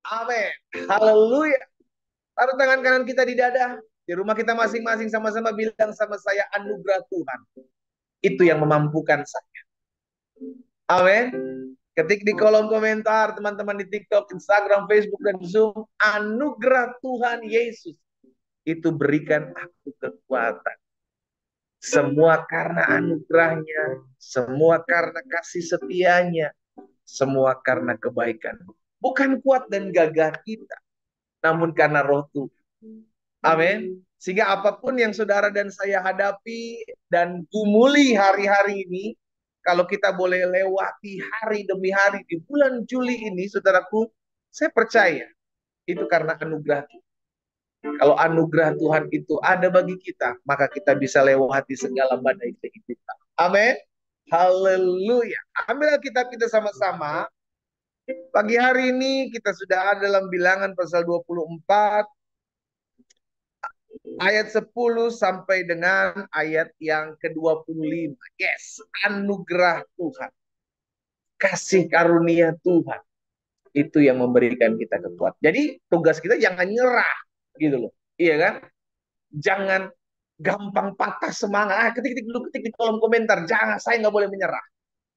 Amin. Haleluya. Taruh tangan kanan kita di dada. Di rumah kita masing-masing sama-sama bilang sama saya, anugerah Tuhan. Itu yang memampukan saya. Amin. Ketik di kolom komentar teman-teman di TikTok, Instagram, Facebook, dan Zoom. Anugerah Tuhan Yesus. Itu berikan aku kekuatan. Semua karena anugerahnya. Semua karena kasih setianya. Semua karena kebaikan. Bukan kuat dan gagah kita. Namun karena roh Tuhan. Amin. Sehingga apapun yang saudara dan saya hadapi dan gumuli hari-hari ini, kalau kita boleh lewati hari demi hari di bulan Juli ini, saudaraku, saya percaya itu karena anugerah Tuhan. Kalau anugerah Tuhan itu ada bagi kita, maka kita bisa lewati segala badai kehidupan. Amin. Haleluya. Ambil Alkitab kita sama-sama. Pagi hari ini kita sudah ada dalam Bilangan pasal 24 ayat 10 sampai dengan ayat yang ke-25. Yes, anugerah Tuhan. Kasih karunia Tuhan. Itu yang memberikan kita kekuatan. Jadi tugas kita jangan nyerah. Gitu loh. Iya kan? Jangan gampang patah semangat. Ketik dulu, ketik di kolom komentar. Jangan, saya nggak boleh menyerah.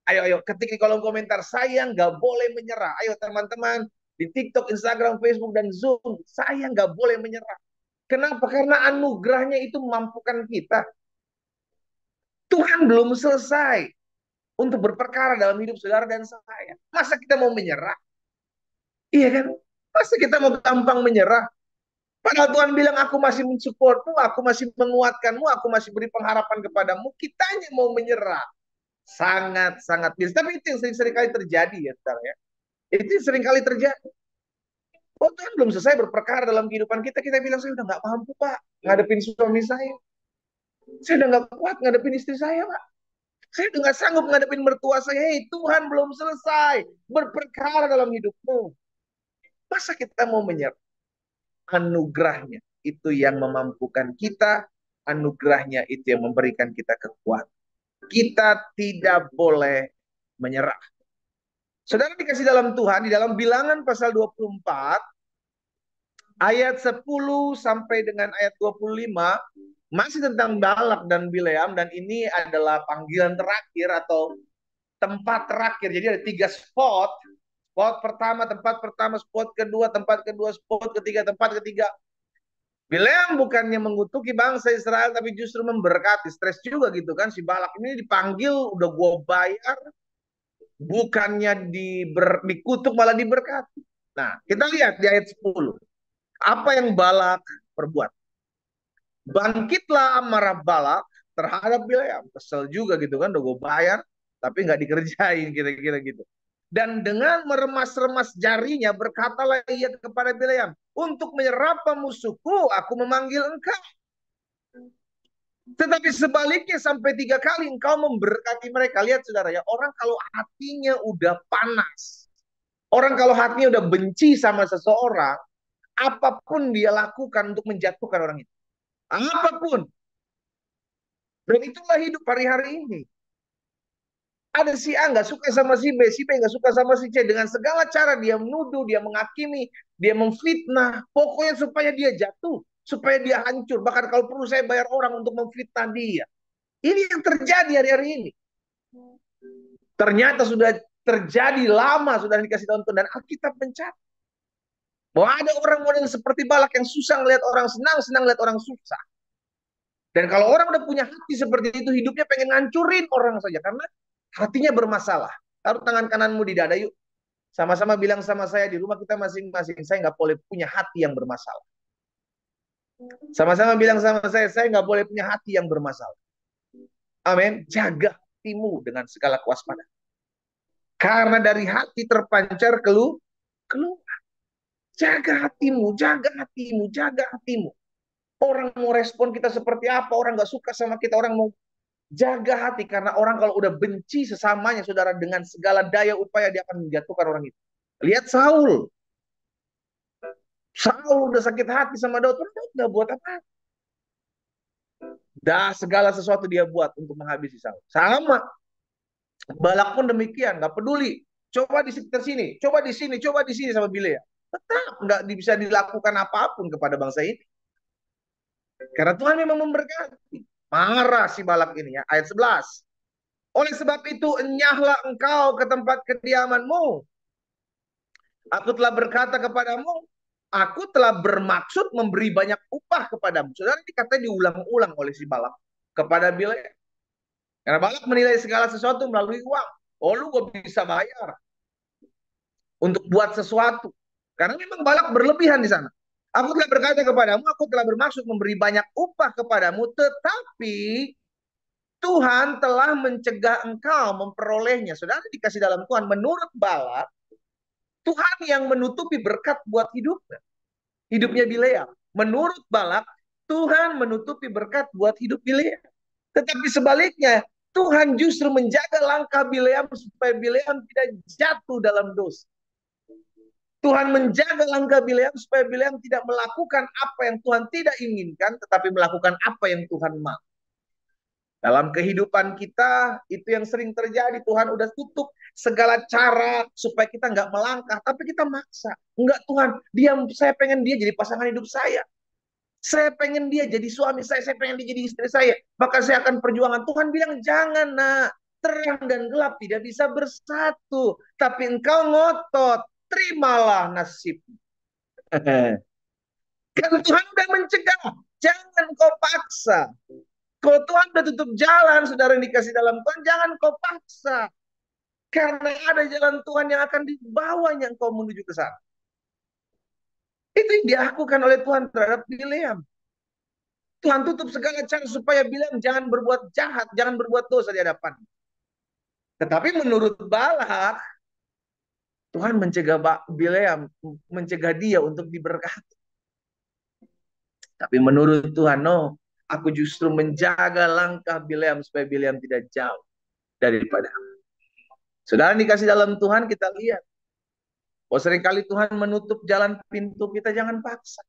Ayo, ketik di kolom komentar. Saya nggak boleh menyerah. Ayo teman-teman. Di TikTok, Instagram, Facebook, dan Zoom. Saya nggak boleh menyerah. Kenapa? Karena anugerahnya itu memampukan kita. Tuhan belum selesai untuk berperkara dalam hidup saudara dan saya. Masa kita mau menyerah? Iya kan? Masa kita mau gampang menyerah? Padahal Tuhan bilang, aku masih mensupportmu, aku masih menguatkanmu, aku masih beri pengharapan kepadamu. Kitanya mau menyerah. Sangat-sangat bisa. Tapi itu yang sering-sering kali terjadi ya, saudara ya. Itu yang sering kali terjadi. Oh, Tuhan belum selesai berperkara dalam kehidupan kita. Kita bilang, saya udah nggak mampu, Pak, ngadepin suami saya. Saya udah nggak kuat ngadepin istri saya, Pak. Saya udah nggak sanggup ngadepin mertua saya. Hei, Tuhan belum selesai berperkara dalam hidupmu. Masa kita mau menyerah? Anugerahnya itu yang memampukan kita. Anugerahnya itu yang memberikan kita kekuatan. Kita tidak boleh menyerah. Saudara dikasih dalam Tuhan, di dalam Bilangan pasal 24, ayat 10 sampai dengan ayat 25, masih tentang Balak dan Bileam, dan ini adalah panggilan terakhir atau tempat terakhir. Jadi ada 3 spot. Spot pertama, tempat pertama, spot kedua, tempat kedua, spot ketiga, tempat ketiga. Bileam bukannya mengutuki bangsa Israel, tapi justru memberkati. Stres juga gitu kan. Si Balak ini dipanggil, udah gue bayar. Bukannya dikutuk, malah diberkati. Nah, kita lihat di ayat 10. Apa yang Balak perbuat? Bangkitlah amarah Balak terhadap Bileam. Kesel juga gitu kan, udah gue bayar, tapi nggak dikerjain, kira-kira gitu. Dan dengan meremas-remas jarinya berkatalah ia kepada Bileam, untuk menyerapa musuhku, aku memanggil engkau. Tetapi sebaliknya sampai 3 kali engkau memberkati mereka. Lihat saudara ya, orang kalau hatinya udah panas, orang kalau hatinya udah benci sama seseorang, apapun dia lakukan untuk menjatuhkan orang itu. Apapun. Dan itulah hidup hari-hari ini. Ada si A nggak suka sama si B nggak suka sama si C. Dengan segala cara dia menuduh, dia menghakimi, dia memfitnah. Pokoknya supaya dia jatuh, supaya dia hancur. Bahkan kalau perlu saya bayar orang untuk memfitnah dia. Ini yang terjadi hari-hari ini. Ternyata sudah terjadi lama, sudah dikasih tonton. Dan Alkitab mencatat bahwa ada orang model seperti Balak yang susah ngeliat orang senang, senang ngeliat orang susah. Dan kalau orang udah punya hati seperti itu, hidupnya pengen ngancurin orang saja. Karena hatinya bermasalah. Taruh tangan kananmu di dada yuk. Sama-sama bilang sama saya, di rumah kita masing-masing, saya nggak boleh punya hati yang bermasalah. Sama-sama bilang sama saya nggak boleh punya hati yang bermasalah. Amin. Jaga hatimu dengan segala kewaspadaan. Karena dari hati terpancar keluar. Jaga hatimu, jaga hatimu, jaga hatimu. Orang mau respon kita seperti apa, orang nggak suka sama kita, orang mau jaga hati. Karena orang kalau udah benci sesamanya, saudara, dengan segala daya upaya dia akan menjatuhkan orang itu. Lihat Saul. Saul udah sakit hati sama Daud, udah buat apa? Dah segala sesuatu dia buat untuk menghabisi Saul. Sama. Balak pun demikian, nggak peduli. Coba di sekitar sini, coba di sini, coba di sini sama Bileam. Tetap nggak bisa dilakukan apapun kepada bangsa ini. Karena Tuhan memang memberkati. Marah si Balak ini ya. Ayat 11. Oleh sebab itu enyahlah engkau ke tempat kediamanmu. Aku telah berkata kepadamu, aku telah bermaksud memberi banyak upah kepadamu. Saudara, ini katanya diulang-ulang oleh si Balak kepada Bileam. Karena Balak menilai segala sesuatu melalui uang. Oh, lu gak bisa bayar untuk buat sesuatu. Karena memang Balak berlebihan di sana. Aku telah berkata kepadamu, aku telah bermaksud memberi banyak upah kepadamu, tetapi Tuhan telah mencegah engkau memperolehnya. Saudara, dikasih dalam Tuhan, menurut Balak, Tuhan yang menutupi berkat buat hidupnya. Hidupnya Bileam. Menurut Balak, Tuhan menutupi berkat buat hidup Bileam. Tetapi sebaliknya, Tuhan justru menjaga langkah Bileam supaya Bileam tidak jatuh dalam dosa. Tuhan menjaga langkah Bileam supaya Bileam tidak melakukan apa yang Tuhan tidak inginkan, tetapi melakukan apa yang Tuhan mau. Dalam kehidupan kita, itu yang sering terjadi. Tuhan udah tutup segala cara supaya kita nggak melangkah, tapi kita maksa. Enggak Tuhan, saya pengen dia jadi pasangan hidup saya. Saya pengen dia jadi suami saya pengen dia jadi istri saya. Maka saya akan perjuangan. Tuhan bilang, jangan nak. Terang dan gelap tidak bisa bersatu. Tapi engkau ngotot. Terimalah nasib. Kan Tuhan udah mencegah. Jangan kau paksa. Kalau Tuhan udah tutup jalan, saudara yang dikasih dalam Tuhan, jangan kau paksa. Karena ada jalan Tuhan yang akan dibawanya engkau menuju ke sana. Itu yang dilakukan oleh Tuhan terhadap Bileam. Tuhan tutup segala cara supaya Bileam jangan berbuat jahat, jangan berbuat dosa di hadapan. Tetapi menurut Balak, Tuhan mencegah Bileam, mencegah dia untuk diberkati. Tapi menurut Tuhan, no, aku justru menjaga langkah Bileam supaya Bileam tidak jauh daripada. Saudara dikasih dalam Tuhan, kita lihat. Oh, seringkali Tuhan menutup jalan pintu kita, jangan paksa.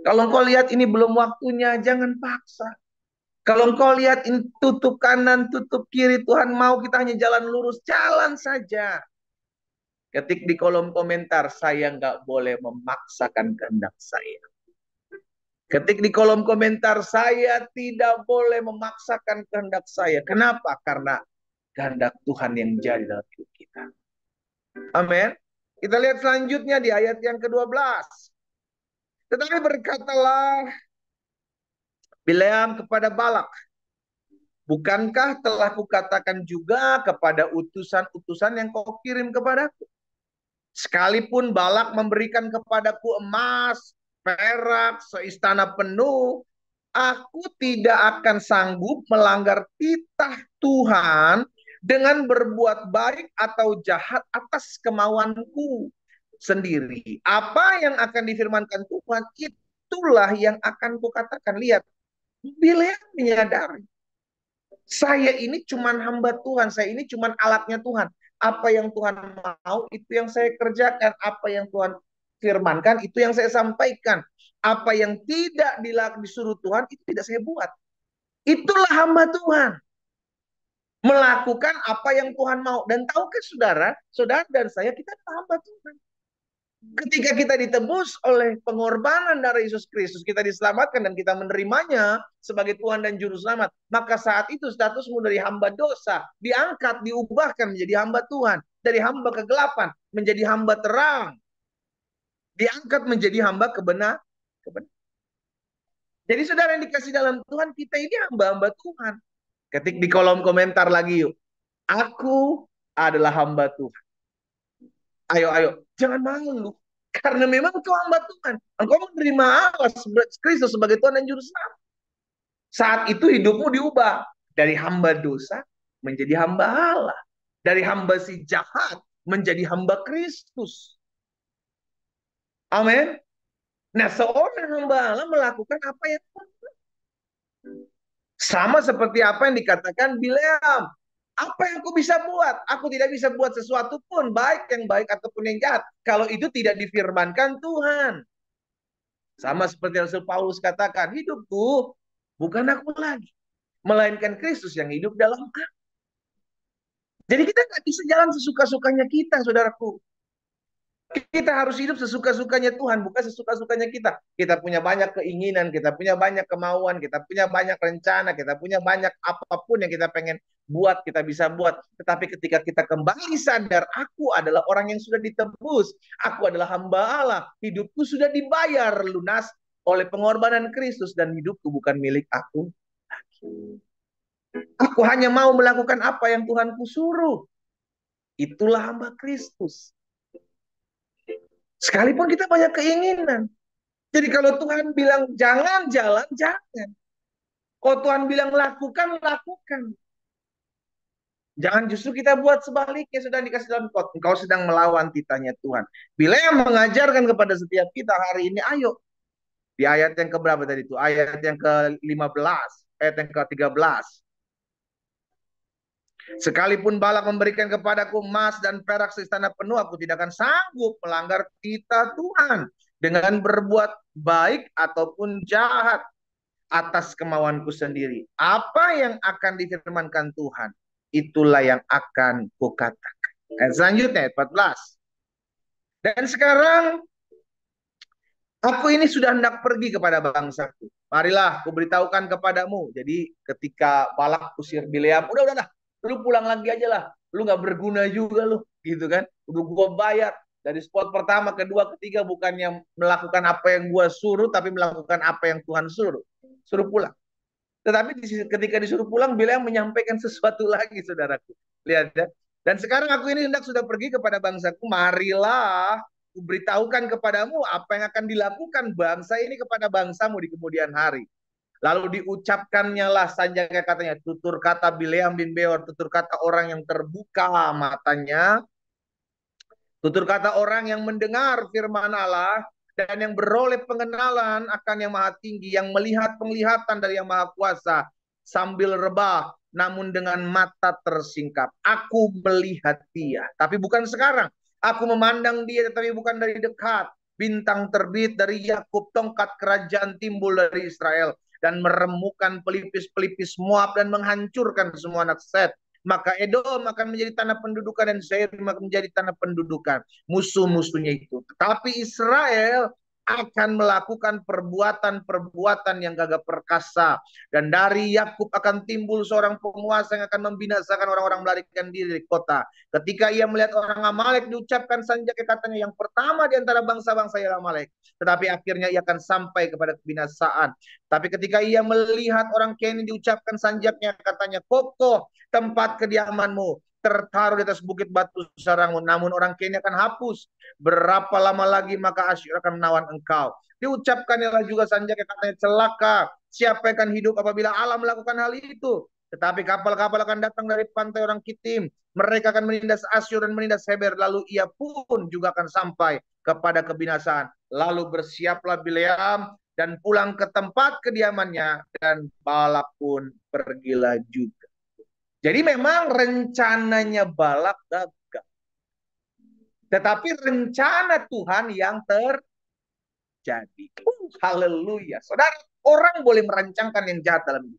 Kalau engkau lihat ini belum waktunya, jangan paksa. Kalau engkau lihat ini tutup kanan, tutup kiri, Tuhan mau kita hanya jalan lurus, jalan saja. Ketik di kolom komentar, saya nggak boleh memaksakan kehendak saya. Ketik di kolom komentar, saya tidak boleh memaksakan kehendak saya. Kenapa? Karena kehendak Tuhan yang jadi dalam hidup kita. Amin. Kita lihat selanjutnya di ayat yang ke-12. Tetapi berkatalah Bileam kepada Balak, bukankah telah kukatakan juga kepada utusan-utusan yang kau kirim kepadaku? Sekalipun Balak memberikan kepadaku emas, perak, seistana penuh, aku tidak akan sanggup melanggar titah Tuhan dengan berbuat baik atau jahat atas kemauanku sendiri. Apa yang akan difirmankan Tuhan, itulah yang akan kukatakan. Lihat, Bileam menyadari, saya ini cuman hamba Tuhan, saya ini cuman alatnya Tuhan. Apa yang Tuhan mau, itu yang saya kerjakan. Apa yang Tuhan firmankan, itu yang saya sampaikan. Apa yang tidak disuruh Tuhan, itu tidak saya buat. Itulah hamba Tuhan. Melakukan apa yang Tuhan mau. Dan tahukah saudara, saudara dan saya, kita adalah hamba Tuhan. Ketika kita ditebus oleh pengorbanan darah Yesus Kristus, kita diselamatkan dan kita menerimanya sebagai Tuhan dan Juru Selamat, maka saat itu statusmu dari hamba dosa diangkat, diubahkan menjadi hamba Tuhan. Dari hamba kegelapan menjadi hamba terang. Diangkat menjadi hamba kebenaran. Jadi saudara yang dikasih dalam Tuhan, kita ini hamba-hamba Tuhan. Ketik di kolom komentar lagi yuk. Aku adalah hamba Tuhan. Ayo, jangan malu. Karena memang engkau hamba Tuhan. Engkau menerima Allah Kristus sebagai Tuhan dan Juru Selamat. Saat itu hidupmu diubah. Dari hamba dosa menjadi hamba Allah. Dari hamba si jahat menjadi hamba Kristus. Amin. Nah, seorang hamba Allah melakukan apa yang sama seperti apa yang dikatakan Bileam. Apa yang aku bisa buat? Aku tidak bisa buat sesuatu pun, baik yang baik ataupun yang jahat, kalau itu tidak difirmankan Tuhan. Sama seperti Rasul Paulus katakan, hidupku bukan aku lagi, melainkan Kristus yang hidup dalam aku. Jadi kita nggak bisa jalan sesuka-sukanya kita, saudaraku. Kita harus hidup sesuka-sukanya Tuhan, bukan sesuka-sukanya kita. Kita punya banyak keinginan, kita punya banyak kemauan, kita punya banyak rencana, kita punya banyak apapun yang kita pengen buat, kita bisa buat. Tetapi ketika kita kembali sadar, aku adalah orang yang sudah ditebus, aku adalah hamba Allah, hidupku sudah dibayar lunas oleh pengorbanan Kristus, dan hidupku bukan milik aku lagi. Aku hanya mau melakukan apa yang Tuhanku suruh. Itulah hamba Kristus. Sekalipun kita banyak keinginan. Jadi kalau Tuhan bilang jangan jalan, jangan. Kalau Tuhan bilang lakukan, lakukan. Jangan justru kita buat sebaliknya, sudah dikasih dalam kot. Engkau sedang melawan titanya Tuhan. Bila yang mengajarkan kepada setiap kita hari ini, ayo. Di ayat yang keberapa tadi itu? Ayat yang ke-15, ayat yang ke-13. Sekalipun Balak memberikan kepadaku emas dan perak seistana penuh, aku tidak akan sanggup melanggar titah Tuhan dengan berbuat baik ataupun jahat atas kemauanku sendiri. Apa yang akan difirmankan Tuhan, itulah yang akan kukatakan. Selanjutnya, 14. Dan sekarang aku ini sudah hendak pergi kepada bangsaku. Marilah, kuberitahukan kepadamu. Jadi ketika Balak usir Bileam, udah, lu pulang lagi aja lah. Lu nggak berguna juga lu, gitu kan? Udah gua bayar dari spot pertama, kedua, ketiga, bukannya melakukan apa yang gua suruh, tapi melakukan apa yang Tuhan suruh. Suruh pulang. Tetapi ketika disuruh pulang, Bileam menyampaikan sesuatu lagi, saudaraku. Lihat ya. Dan sekarang aku ini hendak sudah pergi kepada bangsaku. Marilah kuberitahukan kepadamu apa yang akan dilakukan bangsa ini kepada bangsamu di kemudian hari. Lalu diucapkannya lah sanjanya, katanya, tutur kata Bileam bin Beor, tutur kata orang yang terbuka matanya, tutur kata orang yang mendengar firman Allah, dan yang beroleh pengenalan akan yang maha tinggi, yang melihat penglihatan dari yang maha kuasa, sambil rebah, namun dengan mata tersingkap. Aku melihat dia, tapi bukan sekarang. Aku memandang dia, tetapi bukan dari dekat. Bintang terbit dari Yakub, tongkat kerajaan timbul dari Israel, dan meremukan pelipis-pelipis Moab, dan menghancurkan semua anak Set. Maka Edom akan menjadi tanah pendudukan, dan Seir akan menjadi tanah pendudukan musuh-musuhnya itu. Tetapi Israel akan melakukan perbuatan-perbuatan yang gagah perkasa, dan dari Yakub akan timbul seorang penguasa yang akan membinasakan orang-orang melarikan diri dari kota. Ketika ia melihat orang Amalek, diucapkan sanjak, katanya, yang pertama di antara bangsa-bangsa ialah Amalek, tetapi akhirnya ia akan sampai kepada kebinasaan. Tapi ketika ia melihat orang Keni, diucapkan sanjaknya, katanya, kokoh tempat kediamanmu, tertaruh di atas bukit batu sarangmu, namun orang Keni akan hapus. Berapa lama lagi maka Asyur akan menawan engkau. Diucapkanlah juga sanjak, katanya, celaka siapa yang akan hidup apabila Allah melakukan hal itu. Tetapi kapal-kapal akan datang dari pantai orang Kitim, mereka akan menindas Asyur dan menindas Heber, lalu ia pun juga akan sampai kepada kebinasaan. Lalu bersiaplah Bileam dan pulang ke tempat kediamannya, dan Balak pun pergilah juga. Jadi memang rencananya Balak gagal. Tetapi rencana Tuhan yang terjadi. Haleluya. Saudara, orang boleh merancangkan yang jahat dalam hidup.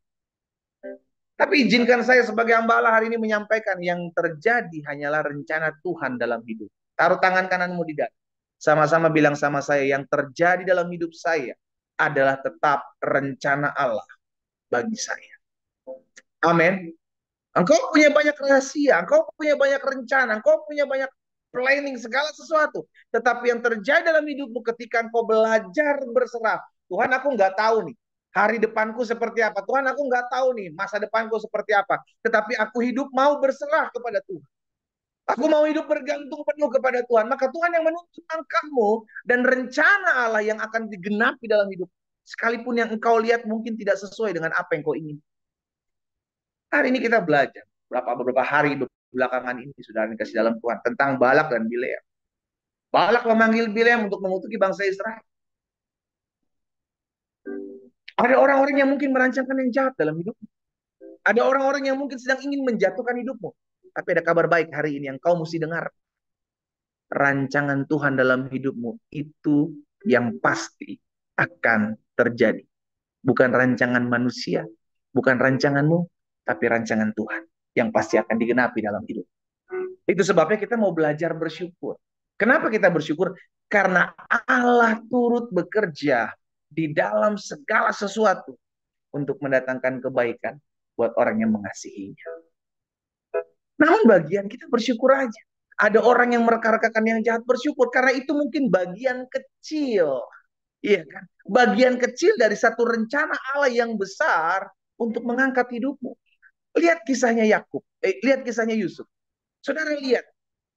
Tapi izinkan saya sebagai hamba Allah hari ini menyampaikan yang terjadi hanyalah rencana Tuhan dalam hidup. Taruh tangan kananmu di dada. Sama-sama bilang sama saya, yang terjadi dalam hidup saya adalah tetap rencana Allah bagi saya. Amin. Engkau punya banyak rahasia, engkau punya banyak rencana, engkau punya banyak planning segala sesuatu. Tetapi yang terjadi dalam hidupmu ketika engkau belajar berserah, Tuhan, aku nggak tahu nih hari depanku seperti apa. Tuhan, aku nggak tahu nih masa depanku seperti apa. Tetapi aku hidup mau berserah kepada Tuhan. Aku mau hidup bergantung penuh kepada Tuhan. Maka Tuhan yang menuntun langkahmu dan rencana Allah yang akan digenapi dalam hidup. Sekalipun yang engkau lihat mungkin tidak sesuai dengan apa yang kau ingin. Hari ini kita belajar beberapa hari belakangan ini sudah dikasih dalam Tuhan tentang Balak dan Bileam. Balak memanggil Bileam untuk mengutuki bangsa Israel. Ada orang-orang yang mungkin merancangkan yang jahat dalam hidupmu. Ada orang-orang yang mungkin sedang ingin menjatuhkan hidupmu. Tapi ada kabar baik hari ini yang kau mesti dengar. Rancangan Tuhan dalam hidupmu itu yang pasti akan terjadi. Bukan rancangan manusia, bukan rancanganmu, tapi rancangan Tuhan yang pasti akan digenapi dalam hidup. Itu sebabnya kita mau belajar bersyukur. Kenapa kita bersyukur? Karena Allah turut bekerja di dalam segala sesuatu untuk mendatangkan kebaikan buat orang yang mengasihinya. Namun bagian kita bersyukur aja. Ada orang yang merekarkan yang jahat, bersyukur karena itu mungkin bagian kecil. Iya kan? Bagian kecil dari satu rencana Allah yang besar untuk mengangkat hidupmu. Lihat kisahnya Yakub, lihat kisahnya Yusuf. Saudara lihat,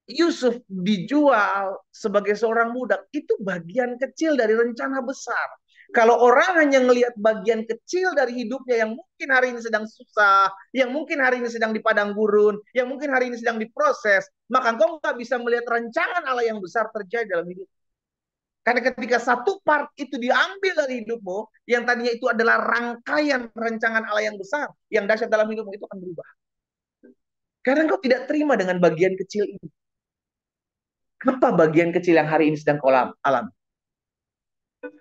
Yusuf dijual sebagai seorang budak, itu bagian kecil dari rencana besar. Kalau orang hanya melihat bagian kecil dari hidupnya yang mungkin hari ini sedang susah, yang mungkin hari ini sedang di padang gurun, yang mungkin hari ini sedang diproses, maka engkau nggak bisa melihat rancangan Allah yang besar terjadi dalam hidup. Karena ketika satu part itu diambil dari hidupmu, yang tadinya itu adalah rangkaian rancangan Allah yang besar, yang dahsyat dalam hidupmu, itu akan berubah. Karena engkau tidak terima dengan bagian kecil ini. Apa bagian kecil yang hari ini sedang kau alami?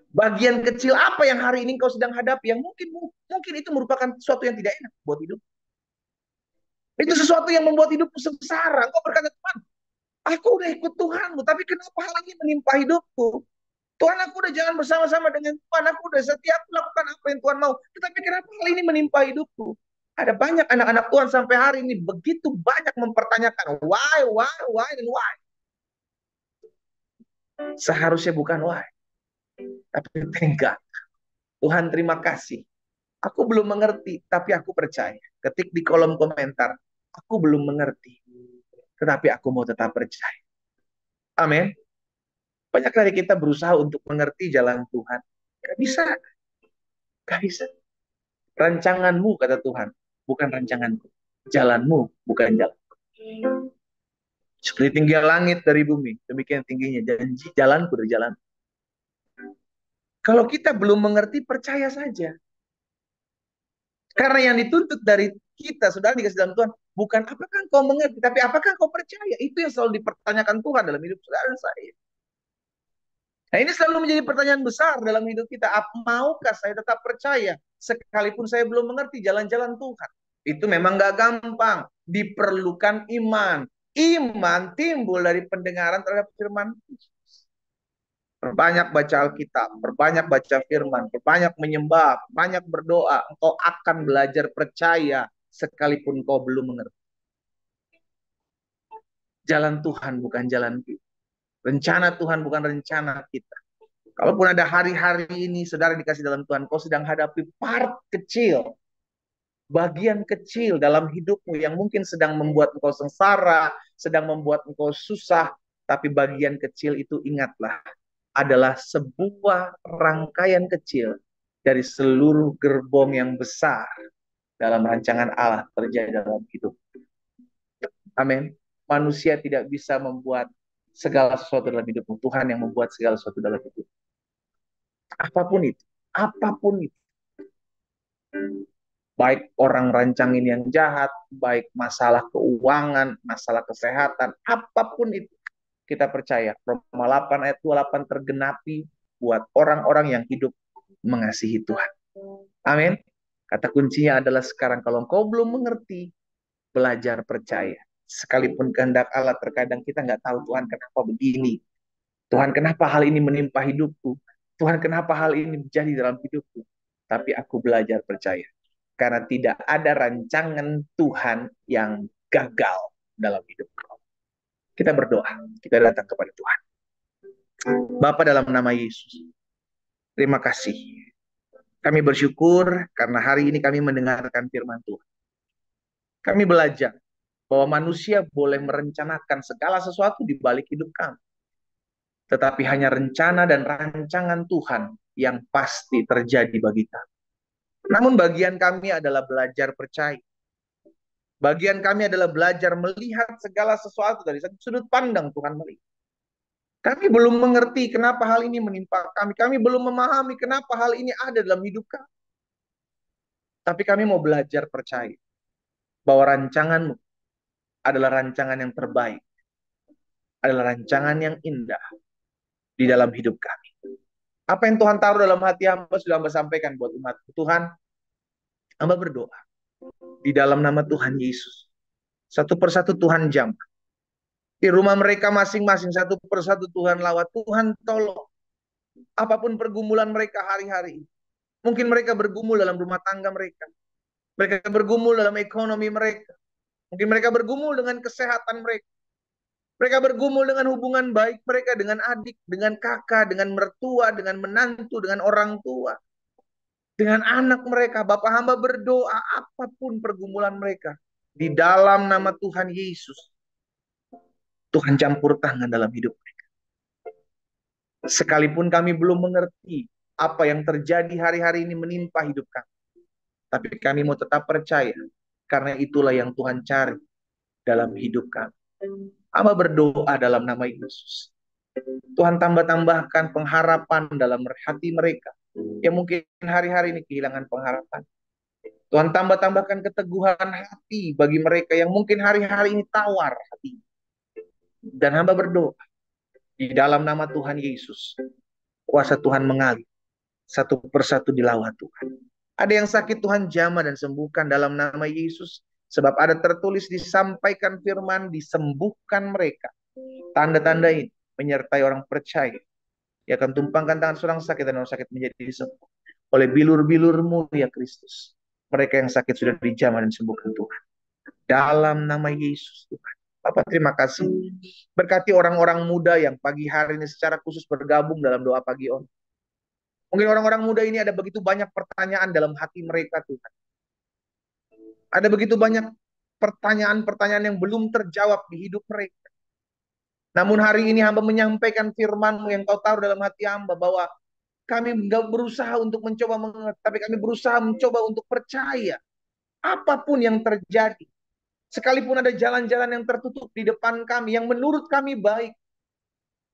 Bagian kecil apa yang hari ini kau sedang hadapi yang mungkin itu merupakan sesuatu yang tidak enak buat hidup. Itu sesuatu yang membuat hidupmu sengsara. Kau berkata, Tuhan, aku udah ikut Tuhanmu, tapi kenapa hal ini menimpa hidupku? Tuhan, aku udah jalan bersama-sama dengan Tuhan, aku udah setia melakukan apa yang Tuhan mau. Tetapi kenapa hal ini menimpa hidupku? Ada banyak anak-anak Tuhan sampai hari ini begitu banyak mempertanyakan why, dan why. Seharusnya bukan why, tapi thank God. Tuhan, terima kasih. Aku belum mengerti, tapi aku percaya. Ketik di kolom komentar, aku belum mengerti, tetapi aku mau tetap percaya. Amin. Banyak dari kita berusaha untuk mengerti jalan Tuhan. Gak bisa. Gak bisa. Rancanganmu, kata Tuhan, bukan rancanganku. Jalanmu, bukan jalanku. Seperti tinggi langit dari bumi, demikian tingginya janji jalanku dari jalan. Kalau kita belum mengerti, percaya saja. Karena yang dituntut dari kita, saudara dikasih dalam Tuhan, bukan apakah kau mengerti, tapi apakah kau percaya. Itu yang selalu dipertanyakan Tuhan dalam hidup saudara dan saya. Nah, ini selalu menjadi pertanyaan besar dalam hidup kita. Maukah saya tetap percaya sekalipun saya belum mengerti jalan-jalan Tuhan? Itu memang gak gampang. Diperlukan iman. Iman timbul dari pendengaran terhadap firman. Perbanyak baca Alkitab, perbanyak baca firman, perbanyak menyembah, banyak berdoa. Engkau akan belajar percaya sekalipun kau belum mengerti. Jalan Tuhan bukan jalan kita. Rencana Tuhan bukan rencana kita. Kalaupun ada hari-hari ini saudara dikasih dalam Tuhan, kau sedang hadapi part kecil, bagian kecil dalam hidupmu yang mungkin sedang membuat engkau sengsara, sedang membuat engkau susah, tapi bagian kecil itu ingatlah, adalah sebuah rangkaian kecil dari seluruh gerbong yang besar dalam rancangan Allah terjadi dalam hidup. Amin. Manusia tidak bisa membuat segala sesuatu dalam hidupmu. Tuhan yang membuat segala sesuatu dalam hidup. Apapun itu. Apapun itu. Baik orang rancangin yang jahat, baik masalah keuangan, masalah kesehatan, apapun itu. Kita percaya Roma 8 ayat 28 tergenapi buat orang-orang yang hidup mengasihi Tuhan. Amin. Kata kuncinya adalah sekarang kalau engkau belum mengerti, belajar percaya. Sekalipun kehendak Allah terkadang kita nggak tahu Tuhan kenapa begini. Tuhan kenapa hal ini menimpa hidupku. Tuhan kenapa hal ini terjadi dalam hidupku. Tapi aku belajar percaya. Karena tidak ada rancangan Tuhan yang gagal dalam hidupku. Kita berdoa. Kita datang kepada Tuhan. Bapa dalam nama Yesus. Terima kasih. Kami bersyukur karena hari ini kami mendengarkan firman Tuhan. Kami belajar bahwa manusia boleh merencanakan segala sesuatu di balik hidup kami. Tetapi hanya rencana dan rancangan Tuhan yang pasti terjadi bagi kami. Namun bagian kami adalah belajar percaya. Bagian kami adalah belajar melihat segala sesuatu dari sudut pandang Tuhan melihat. Kami belum mengerti kenapa hal ini menimpa kami. Kami belum memahami kenapa hal ini ada dalam hidup kami. Tapi kami mau belajar percaya bahwa rancanganmu adalah rancangan yang terbaik. Adalah rancangan yang indah di dalam hidup kami. Apa yang Tuhan taruh dalam hati hamba sudah hamba sampaikan buat umat Tuhan. Hamba berdoa di dalam nama Tuhan Yesus. Satu persatu Tuhan jamah. Di rumah mereka masing-masing satu persatu Tuhan lawat. Tuhan tolong. Apapun pergumulan mereka hari-hari. Mungkin mereka bergumul dalam rumah tangga mereka. Mereka bergumul dalam ekonomi mereka. Mungkin mereka bergumul dengan kesehatan mereka. Mereka bergumul dengan hubungan baik mereka dengan adik, dengan kakak, dengan mertua, dengan menantu, dengan orang tua. Dengan anak mereka. Bapak hamba berdoa apapun pergumulan mereka. Di dalam nama Tuhan Yesus. Tuhan campur tangan dalam hidup mereka. Sekalipun kami belum mengerti apa yang terjadi hari-hari ini menimpa hidup kami. Tapi kami mau tetap percaya. Karena itulah yang Tuhan cari dalam hidup kami. Hamba berdoa dalam nama Yesus. Tuhan tambah-tambahkan pengharapan dalam hati mereka. Yang mungkin hari-hari ini kehilangan pengharapan. Tuhan tambah-tambahkan keteguhan hati bagi mereka yang mungkin hari-hari ini tawar hati. Dan hamba berdoa. Di dalam nama Tuhan Yesus. Kuasa Tuhan mengalir. Satu persatu dilawat Tuhan. Ada yang sakit Tuhan jamah dan sembuhkan dalam nama Yesus. Sebab ada tertulis disampaikan firman disembuhkan mereka. Tanda-tanda ini menyertai orang percaya. Ia akan tumpangkan tangan seorang sakit dan orang sakit menjadi sembuh. Oleh bilur-bilur-Mu ya Kristus. Mereka yang sakit sudah dijamah dan sembuhkan Tuhan. Dalam nama Yesus Tuhan. Bapak terima kasih. Berkati orang-orang muda yang pagi hari ini secara khusus bergabung dalam doa pagi on. Mungkin orang-orang muda ini ada begitu banyak pertanyaan dalam hati mereka Tuhan. Ada begitu banyak pertanyaan-pertanyaan yang belum terjawab di hidup mereka. Namun hari ini hamba menyampaikan firman-Mu yang Kau taruh dalam hati hamba bahwa kami nggak berusaha untuk mencoba mengerti, tapi kami berusaha mencoba untuk percaya. Apapun yang terjadi. Sekalipun ada jalan-jalan yang tertutup di depan kami, yang menurut kami baik.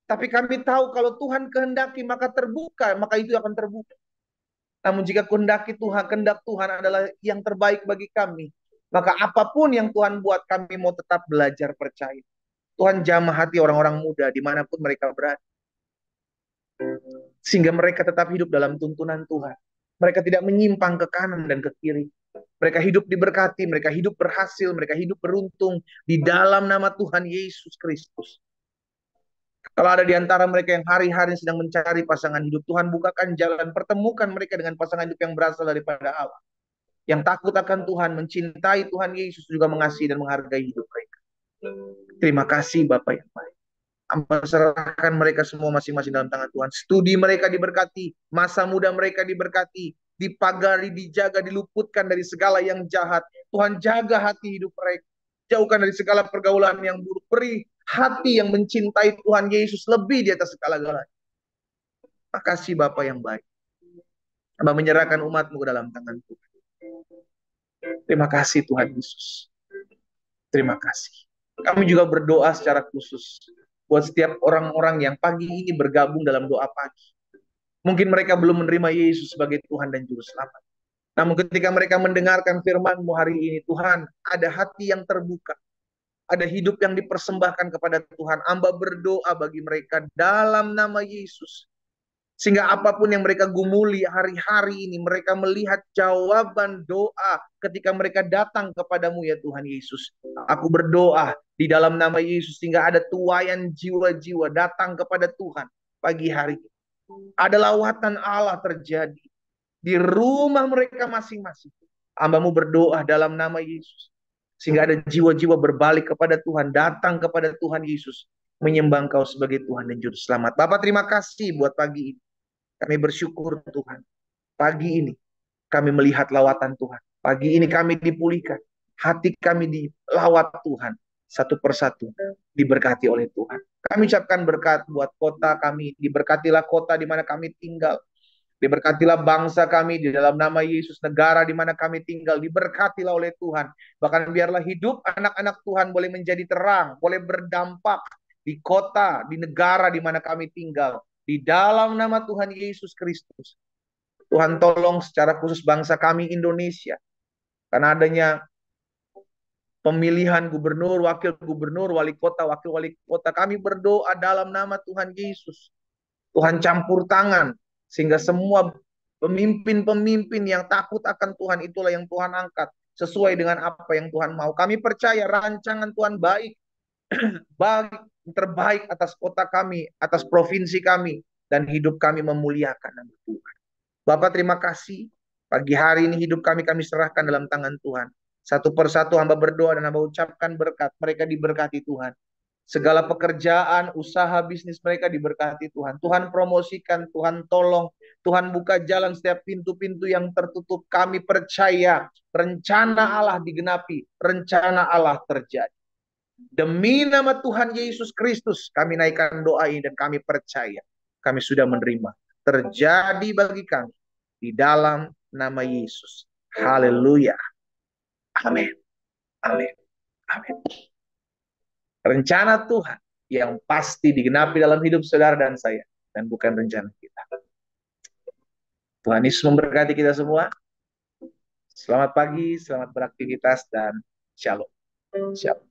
Tapi kami tahu kalau Tuhan kehendaki maka terbuka, maka itu akan terbuka. Namun jika kehendak Tuhan adalah yang terbaik bagi kami, maka apapun yang Tuhan buat kami mau tetap belajar percaya. Tuhan jamah hati orang-orang muda dimanapun mereka berada. Sehingga mereka tetap hidup dalam tuntunan Tuhan. Mereka tidak menyimpang ke kanan dan ke kiri. Mereka hidup diberkati, mereka hidup berhasil, mereka hidup beruntung di dalam nama Tuhan Yesus Kristus. Kalau ada di antara mereka yang hari-hari sedang mencari pasangan hidup, Tuhan bukakan jalan, pertemukan mereka dengan pasangan hidup yang berasal daripada Allah. Yang takut akan Tuhan, mencintai Tuhan Yesus, juga mengasihi dan menghargai hidup mereka. Terima kasih Bapak yang baik. Hamba serahkan mereka semua masing-masing dalam tangan Tuhan. Studi mereka diberkati, masa muda mereka diberkati, dipagari, dijaga, diluputkan dari segala yang jahat. Tuhan jaga hati hidup mereka. Jauhkan dari segala pergaulan yang buruk. Beri hati yang mencintai Tuhan Yesus lebih di atas segala-galanya. Makasih Bapa yang baik. Hamba menyerahkan umat-Mu ke dalam tangan Tuhan. Terima kasih Tuhan Yesus. Terima kasih. Kami juga berdoa secara khusus buat setiap orang-orang yang pagi ini bergabung dalam doa pagi. Mungkin mereka belum menerima Yesus sebagai Tuhan dan Juru Selamat. Namun ketika mereka mendengarkan firman-Mu hari ini, Tuhan, ada hati yang terbuka. Ada hidup yang dipersembahkan kepada Tuhan. Hamba berdoa bagi mereka dalam nama Yesus. Sehingga apapun yang mereka gumuli hari-hari ini, mereka melihat jawaban doa ketika mereka datang kepadamu ya Tuhan Yesus. Aku berdoa di dalam nama Yesus sehingga ada tuaian jiwa-jiwa datang kepada Tuhan pagi hari ini. Ada lawatan Allah terjadi di rumah mereka masing-masing. Hamba-Mu berdoa dalam nama Yesus. Sehingga ada jiwa-jiwa berbalik kepada Tuhan, datang kepada Tuhan Yesus, menyembah Engkau sebagai Tuhan dan Juru Selamat. Bapak terima kasih buat pagi ini. Kami bersyukur Tuhan. Pagi ini kami melihat lawatan Tuhan. Pagi ini kami dipulihkan. Hati kami dilawat Tuhan. Satu persatu diberkati oleh Tuhan. Kami ucapkan berkat buat kota kami. Diberkatilah kota di mana kami tinggal. Diberkatilah bangsa kami di dalam nama Yesus, negara di mana kami tinggal, diberkatilah oleh Tuhan. Bahkan biarlah hidup anak-anak Tuhan boleh menjadi terang, boleh berdampak di kota, di negara di mana kami tinggal. Di dalam nama Tuhan Yesus Kristus. Tuhan tolong secara khusus bangsa kami Indonesia. Karena adanya pemilihan gubernur, wakil gubernur, wali kota, wakil wali kota. Kami berdoa dalam nama Tuhan Yesus. Tuhan campur tangan. Sehingga semua pemimpin-pemimpin yang takut akan Tuhan itulah yang Tuhan angkat. Sesuai dengan apa yang Tuhan mau. Kami percaya rancangan Tuhan baik. terbaik atas kota kami, atas provinsi kami, dan hidup kami memuliakan nama Tuhan. Bapak terima kasih, pagi hari ini hidup kami serahkan dalam tangan Tuhan. Satu persatu hamba berdoa dan hamba ucapkan berkat, mereka diberkati Tuhan. Segala pekerjaan, usaha, bisnis mereka diberkati Tuhan. Tuhan promosikan, Tuhan tolong, Tuhan buka jalan setiap pintu-pintu yang tertutup. Kami percaya rencana Allah digenapi, rencana Allah terjadi. Demi nama Tuhan Yesus Kristus, kami naikkan doa ini dan kami percaya kami sudah menerima. Terjadi bagi kami di dalam nama Yesus. Haleluya. Amin. Amin. Amin. Rencana Tuhan yang pasti digenapi dalam hidup saudara dan saya, dan bukan rencana kita. Tuhan Yesus memberkati kita semua. Selamat pagi, selamat beraktivitas, dan shalom. Shalom.